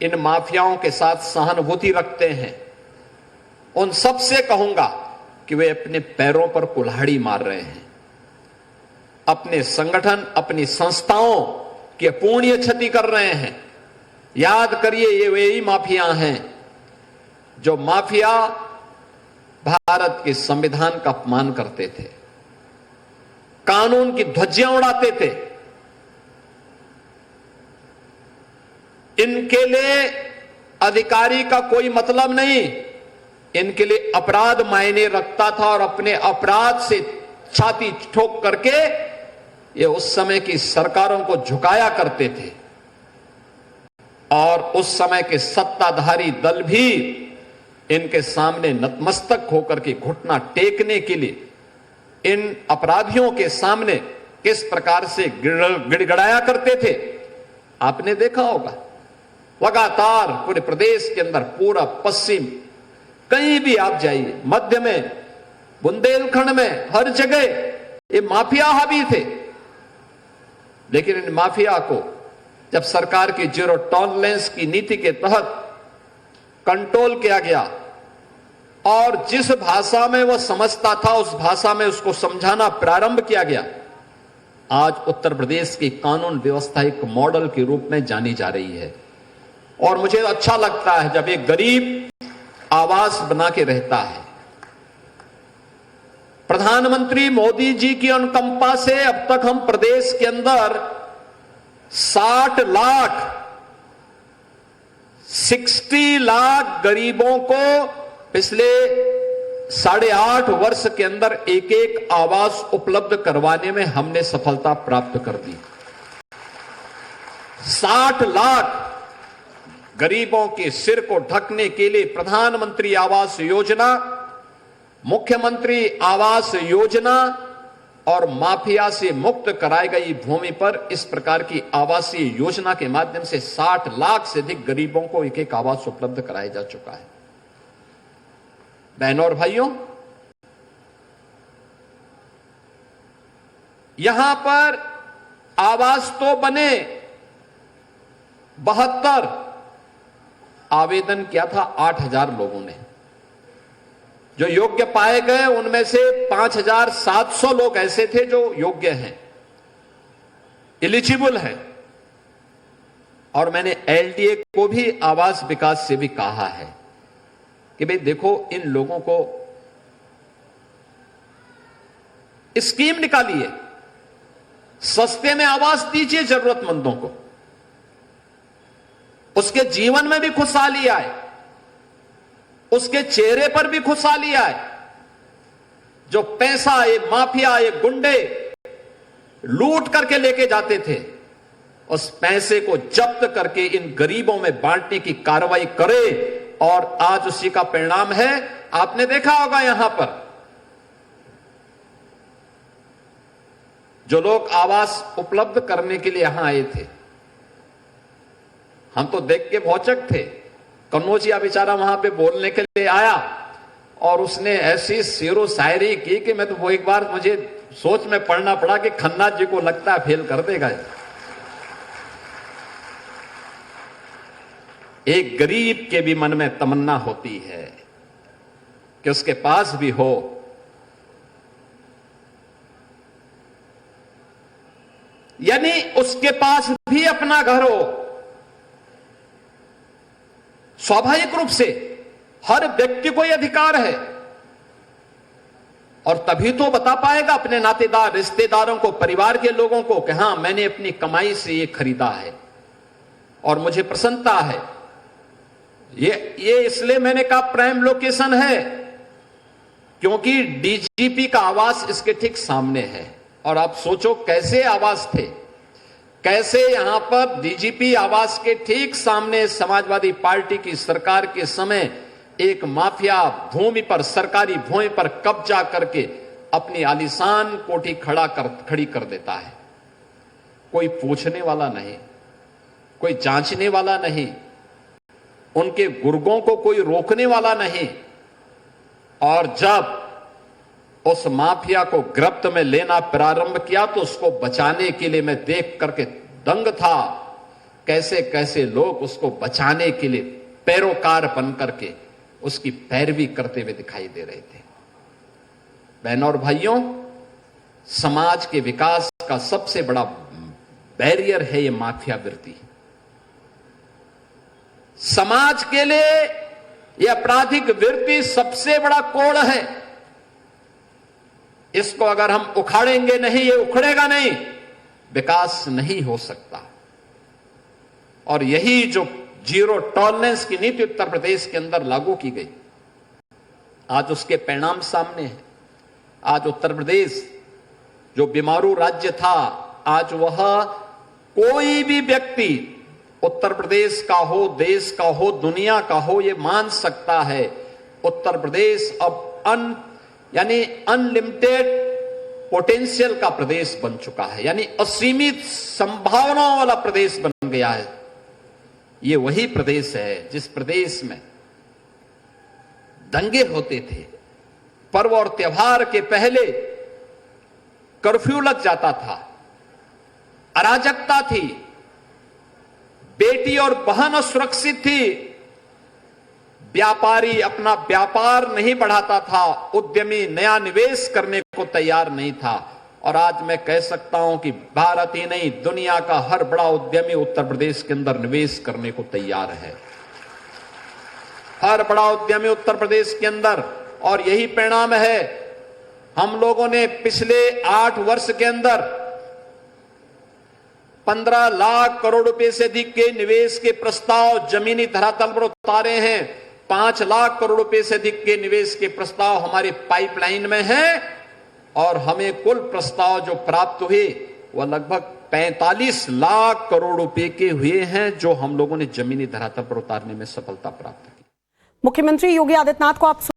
इन माफियाओं के साथ सहानुभूति रखते हैं, उन सबसे कहूंगा कि वे अपने पैरों पर कुल्हाड़ी मार रहे हैं। अपने संगठन, अपनी संस्थाओं की अपूर्णीय क्षति कर रहे हैं। याद करिए, ये वही माफिया हैं जो माफिया भारत के संविधान का अपमान करते थे, कानून की ध्वजियां उड़ाते थे। इनके लिए अधिकारी का कोई मतलब नहीं, इनके लिए अपराध मायने रखता था और अपने अपराध से छाती ठोक करके ये उस समय की सरकारों को झुकाया करते थे। और उस समय के सत्ताधारी दल भी इनके सामने नतमस्तक होकर के घुटना टेकने के लिए इन अपराधियों के सामने किस प्रकार से गिड़गिड़ाया करते थे, आपने देखा होगा। लगातार पूरे प्रदेश के अंदर, पूरा पश्चिम, कहीं भी आप जाइए, मध्य में, बुंदेलखंड में, हर जगह ये माफिया हावी थे। लेकिन इन माफिया को जब सरकार की जीरो टॉलरेंस की नीति के तहत कंट्रोल किया गया और जिस भाषा में वह समझता था उस भाषा में उसको समझाना प्रारंभ किया गया, आज उत्तर प्रदेश की कानून व्यवस्था एक मॉडल के रूप में जानी जा रही है। और मुझे अच्छा लगता है जब एक गरीब आवास बना के रहता है। प्रधानमंत्री मोदी जी की अनुकंपा से अब तक हम प्रदेश के अंदर 60 लाख गरीबों को पिछले 8.5 वर्ष के अंदर एक एक आवास उपलब्ध करवाने में हमने सफलता प्राप्त कर दी। 60 लाख गरीबों के सिर को ढकने के लिए प्रधानमंत्री आवास योजना, मुख्यमंत्री आवास योजना और माफिया से मुक्त कराई गई भूमि पर इस प्रकार की आवासीय योजना के माध्यम से 60 लाख से अधिक गरीबों को एक एक आवास उपलब्ध कराया जा चुका है। बहनों और भाइयों, यहां पर आवास तो बने, 72 आवेदन किया था 8,000 लोगों ने। जो योग्य पाए गए उनमें से 5,700 लोग ऐसे थे जो योग्य हैं, एलिजिबल हैं। और मैंने एलडीए को भी, आवास विकास से भी कहा है कि भाई देखो, इन लोगों को स्कीम निकालिए, सस्ते में आवास दीजिए जरूरतमंदों को, उसके जीवन में भी खुशहाली आए, उसके चेहरे पर भी खुशहाली आए। जो पैसा ये माफिया, ये गुंडे लूट करके लेके जाते थे, उस पैसे को जब्त करके इन गरीबों में बांटने की कार्रवाई करे। और आज उसी का परिणाम है, आपने देखा होगा यहां पर जो लोग आवास उपलब्ध करने के लिए यहां आए थे, हम तो देख के भौचक थे। कन्नौजिया बेचारा वहां पे बोलने के लिए आया और उसने ऐसी शेरो शायरी की कि मैं तो वो एक बार मुझे सोच में पढ़ना पड़ा कि खन्ना जी को लगता है फेल कर देगा। एक गरीब के भी मन में तमन्ना होती है कि उसके पास भी हो, यानी उसके पास भी अपना घर हो। स्वाभाविक रूप से हर व्यक्ति को यह अधिकार है और तभी तो बता पाएगा अपने नातेदार, रिश्तेदारों को, परिवार के लोगों को कि हां, मैंने अपनी कमाई से ये खरीदा है और मुझे प्रसन्नता है। ये इसलिए मैंने कहा प्राइम लोकेशन है क्योंकि डीजीपी का आवास इसके ठीक सामने है। और आप सोचो कैसे आवास थे, कैसे यहां पर डीजीपी आवास के ठीक सामने समाजवादी पार्टी की सरकार के समय एक माफिया भूमि पर, सरकारी भूमि पर कब्जा करके अपनी आलीशान कोठी खड़ी कर देता है। कोई पूछने वाला नहीं, कोई जांचने वाला नहीं, उनके गुर्गों को कोई रोकने वाला नहीं। और जब उस माफिया को गिरफ्त में लेना प्रारंभ किया तो उसको बचाने के लिए मैं देख करके दंग था कैसे कैसे लोग उसको बचाने के लिए पैरोकार बन करके उसकी पैरवी करते हुए दिखाई दे रहे थे। बहनों और भाइयों, समाज के विकास का सबसे बड़ा बैरियर है ये माफिया वृत्ति। समाज के लिए यह आपराधिक वृत्ति सबसे बड़ा कोड़ है। इसको अगर हम उखाड़ेंगे नहीं, ये उखड़ेगा नहीं, विकास नहीं हो सकता। और यही जो जीरो टॉलरेंस की नीति उत्तर प्रदेश के अंदर लागू की गई, आज उसके परिणाम सामने हैं। आज उत्तर प्रदेश जो बीमारू राज्य था, आज वह कोई भी व्यक्ति उत्तर प्रदेश का हो, देश का हो, दुनिया का हो, यह मान सकता है उत्तर प्रदेश अब यानी अनलिमिटेड पोटेंशियल का प्रदेश बन चुका है, यानी असीमित संभावनाओं वाला प्रदेश बन गया है। ये वही प्रदेश है जिस प्रदेश में दंगे होते थे, पर्व और त्योहार के पहले कर्फ्यू लग जाता था, अराजकता थी, बेटी और बहन असुरक्षित थी, व्यापारी अपना व्यापार नहीं बढ़ाता था, उद्यमी नया निवेश करने को तैयार नहीं था। और आज मैं कह सकता हूं कि भारत ही नहीं, दुनिया का हर बड़ा उद्यमी उत्तर प्रदेश के अंदर निवेश करने को तैयार है, हर बड़ा उद्यमी उत्तर प्रदेश के अंदर। और यही परिणाम है, हम लोगों ने पिछले 8 वर्ष के अंदर 15 लाख करोड़ रुपए से अधिक के निवेश के प्रस्ताव जमीनी धरातल पर उतारे हैं। 5 लाख करोड़ रुपए से अधिक के निवेश के प्रस्ताव हमारे पाइपलाइन में हैं, और हमें कुल प्रस्ताव जो प्राप्त हुए वह लगभग 45 लाख करोड़ रुपए के हुए हैं, जो हम लोगों ने जमीनी धरातल पर उतारने में सफलता प्राप्त की। मुख्यमंत्री योगी आदित्यनाथ को आप